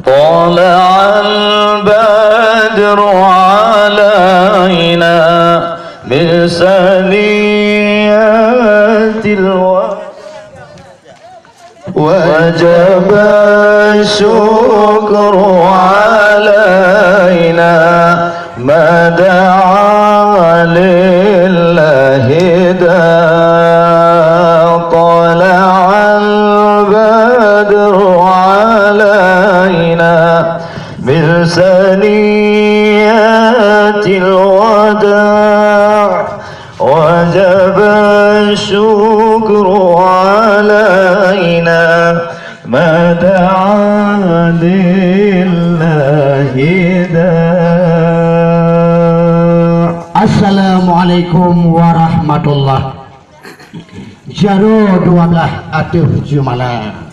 طلع البدر علينا من ثنيات وجب الشكر علينا ما دعا لله داع طلع البدر علينا من ثنيات الوداع وجب الشكر علينا ما دعا لله داع. Assalamualaikum warahmatullahi. Jaro 12 atuh jumala.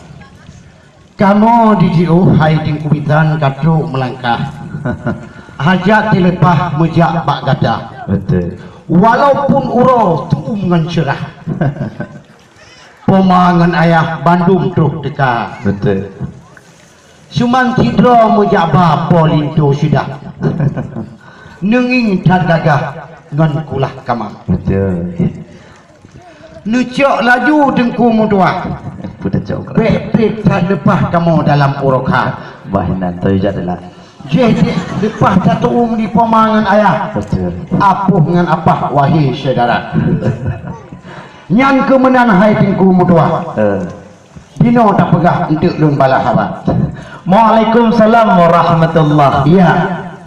Kamu dijiu hai ting kubitan katruk melangkah. Hajat dilepah mejak bak gada. Betul. Walaupun uro tuum ngan cerah. Pemangan ayah Bandung tuh dekat. Betul. Cuman tidro mejak bapa lintu sudah. Nenging dan gagah ngan kulah kamang. Betul. Nucok laju dengku mutua. Putar jauh. Bek tak lepas kamu dalam urokan. Bahinan tu jadilah. Jadi lepas satu di pemangan ayah. Betul. Apuh dengan apa wahai saudara. Nyan kemenan hai dengku mutua. Dino tak pegah untuk lun bala hawa. Waalaikumsalam warahmatullahi. Iya.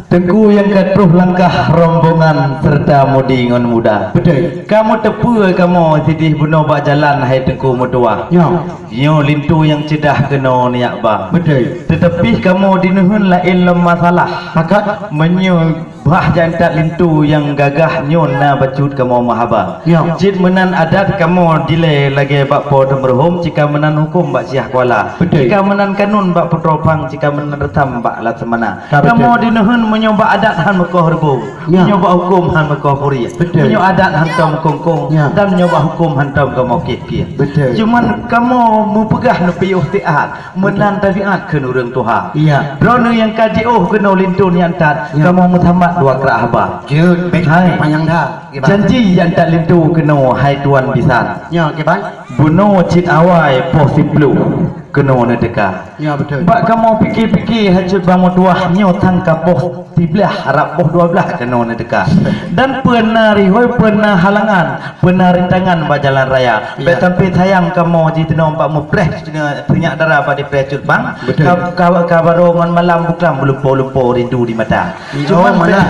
Tengku yang ketruh langkah rombongan serta mudi ngon muda. Betul. Kamu tepu kamu tidih buno bak jalan hai tengku mutua. Ya. Yo lintu yang cedah kena niak ba. Betul. Tetapi kamu dinuhun lain lem masalah. Pakat Menyu bah jantat lintu yang gagah nyon na bacut kamu mahaba. Ya. Jid menan adat kamu dile lagi bak po temberhum jika menan hukum bak siah kuala. Betul. Jika menan kanun bak putropang jika menan retam bak lat semana. Ya, betul. Kamu dinuhun menyoba adat han mekoh herbu. Ya. Menyoba hukum han mekoh puri. Betul. Menyoba adat han tom kongkong Ya. dan menyoba hukum han tom kamu kik. Betul. Cuman kamu mupegah nepiuh tiat menan tabiat ke nurung Tuhan. Iya. Drone yang kaji kena lintun yang tat Ya. kamu mutamat dua kerak haba. Jut, baik Hai. panjang dah. Janji yang tak lintu kena hai tuan bisan. Ya, kiban. Buno cit awai posiplu kena nedeka. Ya, betul. Bak kamu fikir-fikir hajut bangun tuah nyo tangka poh tibelah harap poh 12 kena nedeka. Dan pernah rihoi pernah halangan, pernah rintangan ba jalan raya. Ya. Bek sampai sayang kamu di teno pak mu preh terinyak darah pada precut bang. Betul. Kabarongan malam buklam lupa-lupa rindu di mata. Oh, mana?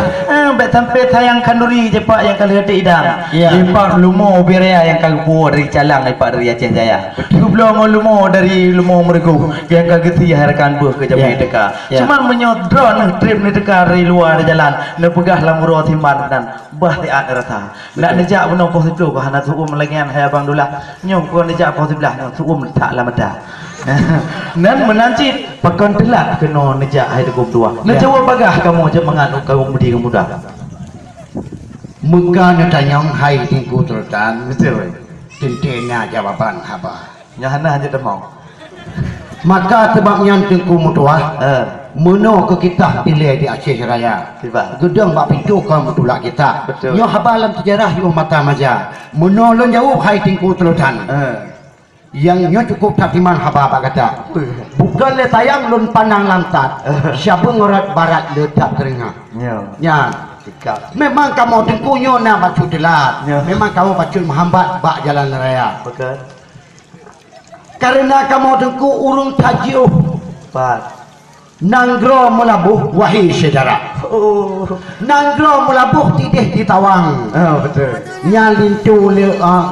Bek sampai sayang kanduri je pak yang kalau ada idang. Ya. Pak lumo berea yang kagpo dari Calang pak dari Aceh Jaya. Belum lumo dari lumo meregu yang kageti harakan buh ke Jambi Ya. deka. Ya. Cuma menyot drone trip ni deka dari luar jalan. Ne pegah lamuro timban dan bah tiat rasa. Nak nejak beno pos itu bah nak suum lagian hai abang dulah. Nyom ko nejak pos sebelah nyom suum tak lamada. Nan menancit pakon telat kena nejak hai degum tua. Ne Ya. jawab bagah kamu je menganuk kaum budi kemuda. Muka netanyong hai tingku tertan. Betul. Tentena jawaban haba. Nyahana hanya demau. Maka sebabnya tingku mutua. Meno ke kita pilih di Aceh Raya. Tiba. Gedang bak pintu kau mutulak kita. Betul. Nyo haba dalam sejarah yo mata maja. Meno lon jauh hai tingku tertan. Yang nyo cukup takdiman haba bak kata. Bukan le tayang lon pandang lantat. Siapa ngorat barat letak teringah. Ya. Memang kamu tengkunyo na bacu telat. Ya. Memang kamu bacu menghambat bak jalan raya. Betul. Karena kamu tengku urung tajiu Pat. nanggro melabuh wahai saudara. Nanggro melabuh tidih di tawang. Betul. Nyalintu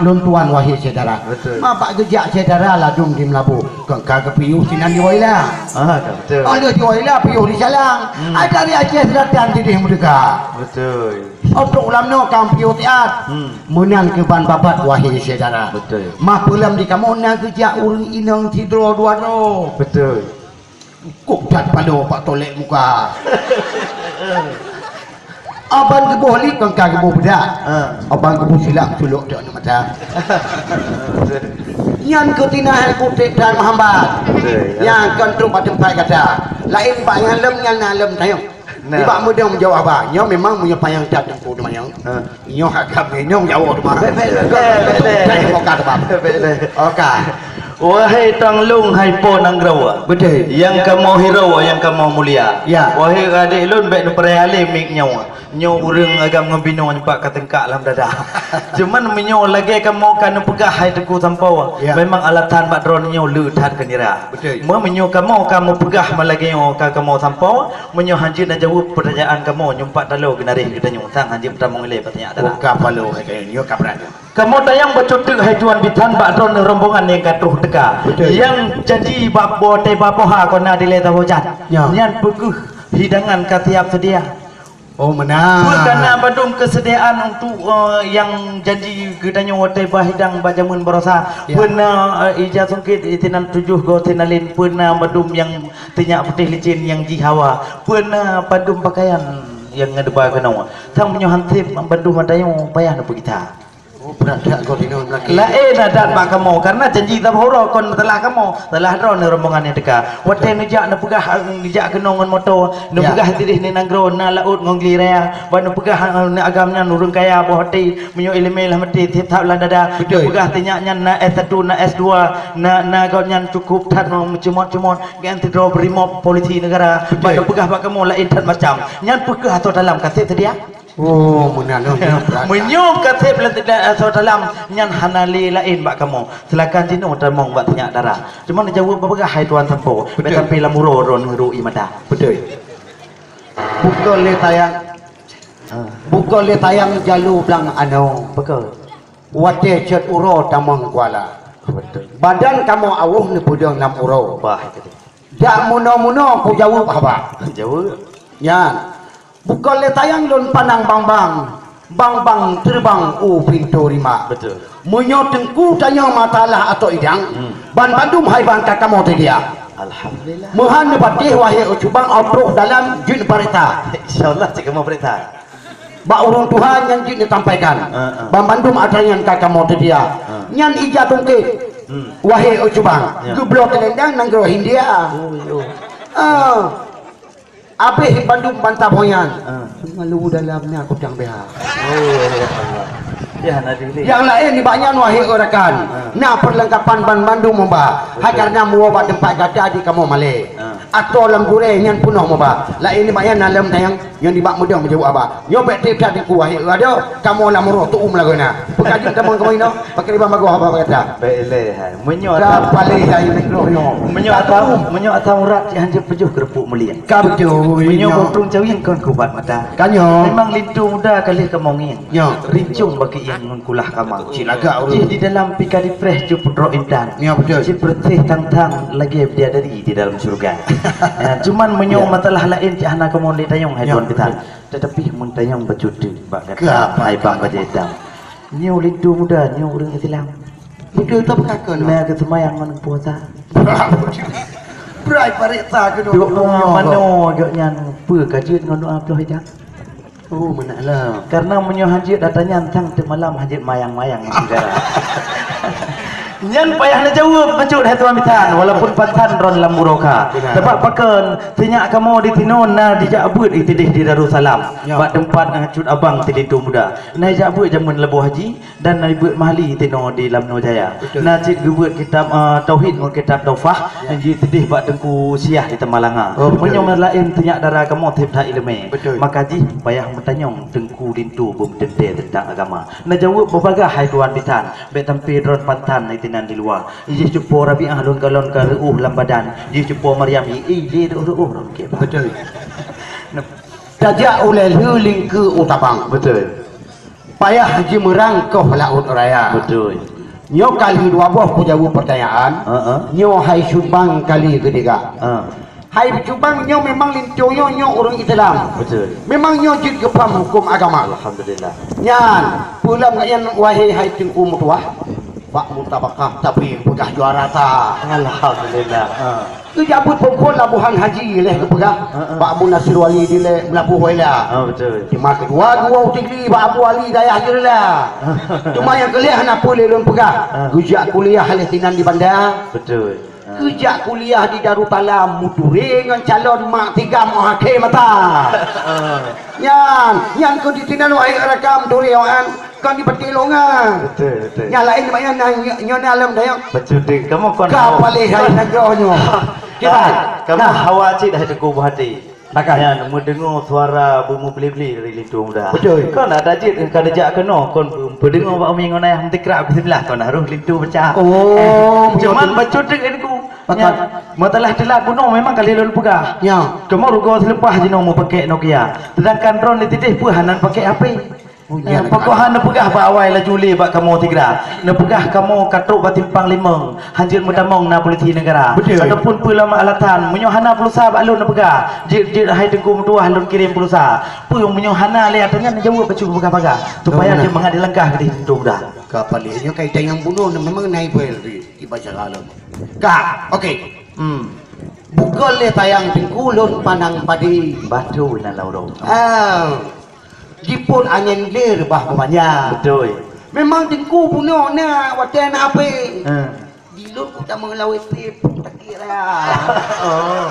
luntuan wahai saudara. Betul. Mapak gejak saudara ladung di melabuh. Kengkar kepiuh sinan di waila. Betul. Ada di waila piuh di Salang. Ada di Aceh Selatan tidih merdeka. Betul. Untuk ulam no kampiu tiat. Menang ke ban babat wahai saudara. Betul. Mah pulam di kamu nak kerja urang inang tidro dua ro. Betul. Kok dat palo pak tolek muka. Abang kebuh li kengkang kebuh bedak. Abang kebuh silap suluk dak mata. Yang ketina kutik dan menghambat. Betul. Yang kontrol pada tempat kata. lain bayang lem yang lem tayang tiba mudah menjawab apa nyo memang punya payang tak tengku mayang nyo agak nyo jawab mana mau kata apa oke wahai tanglung hai po nang grawa betul yang kamu hero yang kamu mulia ya wahai adik lun baik nu perihale mik nyawa nyo urang agam ngabino nyempak katengkak lam dada cuman menyo lagi kamu kan pegah hai teku sampau memang alatan bak dron nyo lu that kenira mo menyo kamu pegah malagi nyo kamu sampau menyo hanjit na jawab pertanyaan kamu nyempak dalo genarih kita nyo tang hanjit pertama ngile pertanyaan dada buka palo hai nyo kapran kamu tayang bacotek hai tuan bitan bak dron rombongan yang katuh teka yang janji bak bote bapoha kona dile tabojan nyan peguh hidangan katiap sedia. Oh menang. Karena badum kesediaan untuk yang janji gedanya watai bahidang bajamun berosa. Pernah ija sungkit itinan 7 go tinalin. Pernah badum yang tinyak putih licin yang jihawa. Pernah badum pakaian yang ngedeba kenawa. Tang menyohantip badum adayong payah na kita. Oh berada kau di dalam lagi. Lain ada mak kamu karena janji tak horo kon telah kamu telah ron rombongan yang dekat. Watai nejak na pegah nejak kenongan motor, na pegah tidih ni nanggro na laut ngongli raya, ban pegah na agamnya nurung kaya bo hati menyo ilmu lah mati tiap tahap lah dada. Pegah tinyaknya na S1 na S2 na gaunya cukup tat no cemot-cemot ganti draw berimo polisi negara. Ban pegah bak kamu lain tat macam. Nyan pegah atau dalam kasih sedia. Oh menang. Menyup katip atau dalam nyan hanali lain bak kamu silakan jino termong bak tanya darah cuma nak jawab apa hai tuan tempo betul pila muro ron ru imada betul bukol le tayang jalu blang ano betul wate cet uro tamang kuala betul badan kamu awuh ni pudang 6 uro bah itu dak muno-muno ku jawab apa jawab ya bukol le tayang lon panang bang terbang pintu rima betul munyo tengku tanya matalah atau idang ban bandum hai bang kakamo dia alhamdulillah muhan patih wahai ucubang outro dalam jin parita insyaallah jika mau perintah ba urung Tuhan yang jin ditampaikan bang bandum adanya kakamo dia nyan ija tungke wahai ucubang gublok kelendang nang gro Hindia Abih Bandung bantah boyan. Ngalu dalamnya aku yang beha. Oh ya Allah. Yang lain di banyak wahai rekan. Nah perlengkapan Bandung membah. Hajarnya muwa tempat gada di kamu male. Atau lam gure yang punuh membah. Lain di banyak dalam tayang yang di bak mudah menjawab apa. Yo betik tadi ku wahai ada kamu lam roh tu lagana. Pekaji kamu ino pakai bang bago apa kata. Bele hai. Menyo pale hai negro yo. Menyo atau rat yang pejuh kerupuk mulia. Kabjo menyo boprung jauh yang kon kubat mata. Kanyo memang lintu muda kali kemongin. Yo Rincung bagi yang kulah kamang. Cilaga di dalam pika di fresh ju pudro intan. Ya betul. Si bersih tang-tang lagi bidadari di dalam surga. Cuman menyo matalah lain ci anak kamu li tayong hai tuan kita. Tetapi mun tayong bacuti bak kata hai bang bajedang. Nyo lintu muda nyo urang Islam. Betul tak kakak nah kesemayang man puasa. Berai parita ke Duk mano agaknya apa kajut dengan doa Abdul Hijab. Oh menaklah. Karena menyo hajit datanya tang te malam hajit mayang-mayang negara. Nyan payah na jawab mencut hai tuan mitan walaupun pantan ron lamburoka. Sebab paken tinyak kamu di tinon na dijak abut itidih di Darussalam. Bak tempat cut abang tilitu muda. Na dijak abut jamun lebuh haji dan na ibut mahli tino di Lamno Jaya. Na cik gebut kitab tauhid ngon kitab taufah ji tidih bak tengku siah di Temalanga. Menyo lain tinyak darah kamu tip tak ilmu. Maka ji payah mentanyong tengku lintu bum dende tentang agama. Na jawab berbagai hai tuan mitan. Bek tampi ron pantan di luar. Iji cupo Rabi'ah lon galon ka reuh lam badan. Iji cupo Maryam iji reuh ron ke. Betul. Tajak ulil huling ke utapang. Betul. Payah haji merangkau laut raya. Betul. Nyo kali dua buah ku jawab pertanyaan. Nyo hai subang kali ketiga. Hai subang nyo memang lincoyo nyo orang Islam. Betul. Memang nyo jid gepam hukum agama. Alhamdulillah. Nyan, pulang ngayan wahai hai tengku mutuah. Pak mutabakah tapi pegah juara ta. Alhamdulillah. Ku jabut perempuan labuhan haji leh ke pegah. Pak Abu Nasir Wali di leh melabuh wala. Betul. Cuma kedua dua tinggi Pak Abu Wali daya jelah. Cuma yang kelih nak boleh lon pegah. Gujak kuliah halih tinan di bandar. Betul. Kerja kuliah di Darutalam Muturing dengan calon mak tiga mak hakim mata. Yan kau ditinan wahai rakam duri wan kau di petilongan. Betul. Yang lain banyak nyon alam dah. Betul kamu kon. Kau paling hai negaranya. Kita kamu hawa cik dah teku hati. Takkan ya nemu dengar suara bumu beli-beli dari lindung dah. Betul. Kau nak dajit kada jak kena kon berdengar bak minggu nai hang tikrak sebelah kau nak ruh lindung pecah. Oh, cuman bacot dengan ku. Ya, matalah telah gunung memang kali lalu pegah. Ya. Kamu rugo selepas je mau pakai Nokia. Sedangkan drone ni titih pun hanan pakai HP. Punya Pakohan na pegah ba awai la Juli ba kamu tigra. Na pegah kamu katruk ba timpang limeng. Hanjir mudamong na polisi negara. Betul. Ataupun pula alatan menyohana pulsa ba alun na pegah. Jir hai tengku mutuah alun kirim pulsa. Pu yang menyohana le dengan jauh bacu pegah-pegah. Supaya dia mengadil langkah ke hidup dah. Kapal ini kaitan yang bunuh memang naik bel di baca alam. Kak, okey. Bukan le tayang tingkulun panang padi. Batu na lauro. Jipun angin lir bah banyak. Betul. Memang tingku bunuh na watan apa? Hmm. Dilut kita mengelawai pip tak kira. Oh.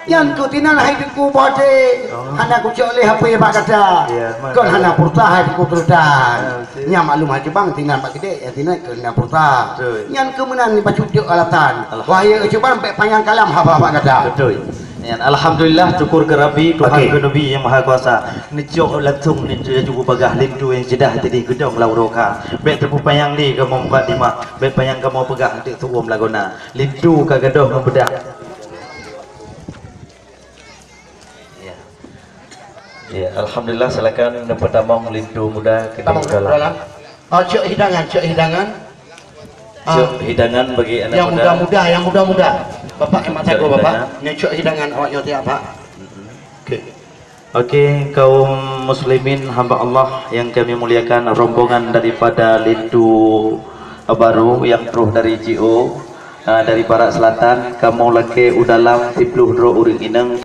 Yang kau tinan hai tingku bode. Hana ku cok le HP bak kata. Ya, Kau hana purta hai tingku terutan. betul. Nya maklum aja bang tinan bak gede ya tinan kena purta. Betul. Yang kemenan ni bacu juk alatan. Wahai coba sampai panjang kalam haba bak kata. Betul. Ya, alhamdulillah syukur ke Rabbi Tuhan Okey. ke Nabi yang Maha Kuasa. Nejok langsung ni juga bagah lindu yang jedah tadi gedong lauroka. Baik tepu payang ni kamu muka lima. Baik payang kamu pegah di tuum lagona. Lindu ka gedong membedak. Ya. Ya, alhamdulillah silakan dapat tamang lindu muda ke dalam. Cok hidangan. Hidangan bagi anak Yang muda. muda-muda, yang muda-muda. Bapak emak Cok aku bapak. hidangan. Nyocok hidangan awak nyoti apa? Okey. Okey, kaum muslimin hamba Allah yang kami muliakan, rombongan daripada Lindu Baru yang teruh dari GO dari barat selatan, kamu laki udalam 10 uring ineng